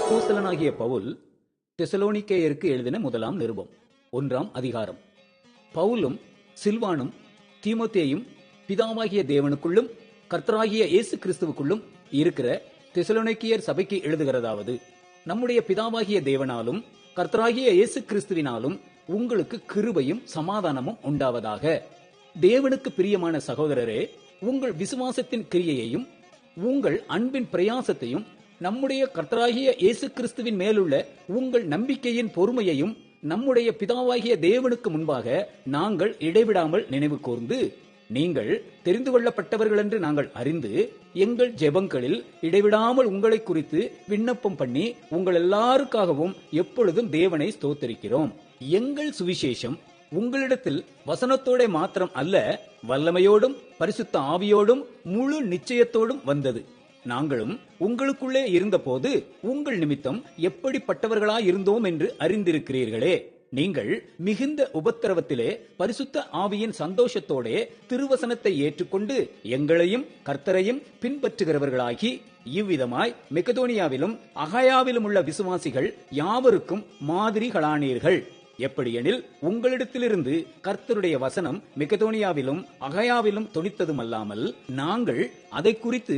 அப்போஸ்தலனாகிய பவுல் தெசலோனிக்கேயருக்கு எழுதின முதலாம் நிருபம் 1ஆம் அதிகாரம். பவுலும் சில்வானும் தீமோத்தேயும் பிதாவாகிய தேவனுக்குள்ளும் கர்த்தராகிய இயேசு கிறிஸ்துவுக்குள்ளும் இருக்கிற தெசலோனிக்கேயர் சபைக்கு எழுதுகிறதாவது, நம்முடைய பிதாவாகிய தேவனாலும் கர்த்தராகிய இயேசு கிறிஸ்துவினாலும் உங்களுக்கு கிருபையும் சமாதானமும் உண்டாவதாக. தேவனுக்கு பிரியமான சகோதரரே, உங்கள் விசுவாசத்தின் கிரியையையும் உங்கள் அன்பின் பிரயாசத்தையும் நம்முடைய கர்த்தராகிய இயேசு கிறிஸ்துவின் மேலுள்ள உங்கள் நம்பிக்கையின் பொறுமையையும் நம்முடைய பிதாவாகிய தேவனுக்கு முன்பாக நாங்கள் இடைவிடாமல் நினைவு கூர்ந்து, நீங்கள் தெரிந்து கொள்ளப்பட்டவர்கள் என்று நாங்கள் அறிந்து எங்கள் ஜெபங்களில் இடைவிடாமல் உங்களை குறித்து விண்ணப்பம் பண்ணி உங்கள் எல்லாருக்காகவும் எப்பொழுதும் தேவனை ஸ்தோத்தரிக்கிறோம். எங்கள் சுவிசேஷம் உங்களிடத்தில் வசனத்தோட மாத்திரம் அல்ல, வல்லமையோடும் பரிசுத்த ஆவியோடும் முழு நிச்சயத்தோடும் வந்தது. நாங்களும் உங்களுக்குள்ளே இருந்தபோது உங்கள் நிமித்தம் எப்படிப்பட்டவர்களாயிருந்தோம் என்று அறிந்திருக்கிறீர்களே. நீங்கள் மிகுந்த உபத்திரவத்திலே பரிசுத்த ஆவியின் சந்தோஷத்தோட திருவசனத்தை ஏற்றுக்கொண்டு எங்களையும் கர்த்தரையும் பின்பற்றுகிறவர்களாகி இவ்விதமாய் மெகதோனியாவிலும் அகாயாவிலும் உள்ள விசுவாசிகள் யாவருக்கும் மாதிரிகளானீர்கள். எப்படியெனில், உங்களிடத்திலிருந்து கர்த்தருடைய வசனம் மெகதோனியாவிலும் அகாயாவிலும் தொனித்ததுமல்லாமல் நாங்கள் அதை குறித்து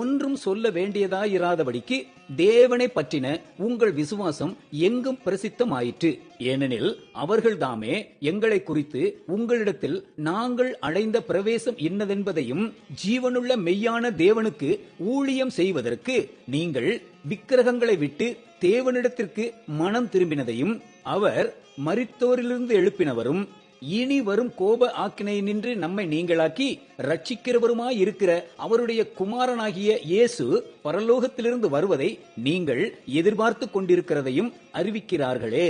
ஒன்றும் சொல்ல வேண்டியதாயிராதபடிக்கு தேவனை பற்றின உங்கள் விசுவாசம் எங்கும் பிரசித்தமாயிற்று. ஏனெனில் அவர்கள் தாமே எங்களை குறித்து உங்களிடத்தில் நாங்கள் அடைந்த பிரவேசம் இன்னதென்பதையும் ஜீவனுள்ள மெய்யான தேவனுக்கு ஊழியம் செய்வதற்கு நீங்கள் விக்கிரகங்களை விட்டு தேவனிடத்திற்கு மனம் திரும்பினதையும், அவர் மரித்தோரிலிருந்து எழுப்பினவரும் இனி வரும் கோப ஆக்கினையினின்று நம்மை நீங்களாக்கி ரட்சிக்கிறவருமாயிருக்கிற அவருடைய குமாரனாகிய இயேசு பரலோகத்திலிருந்து வருவதை நீங்கள் எதிர்பார்த்து கொண்டிருக்கிறதையும் அறிவிக்கிறார்களே.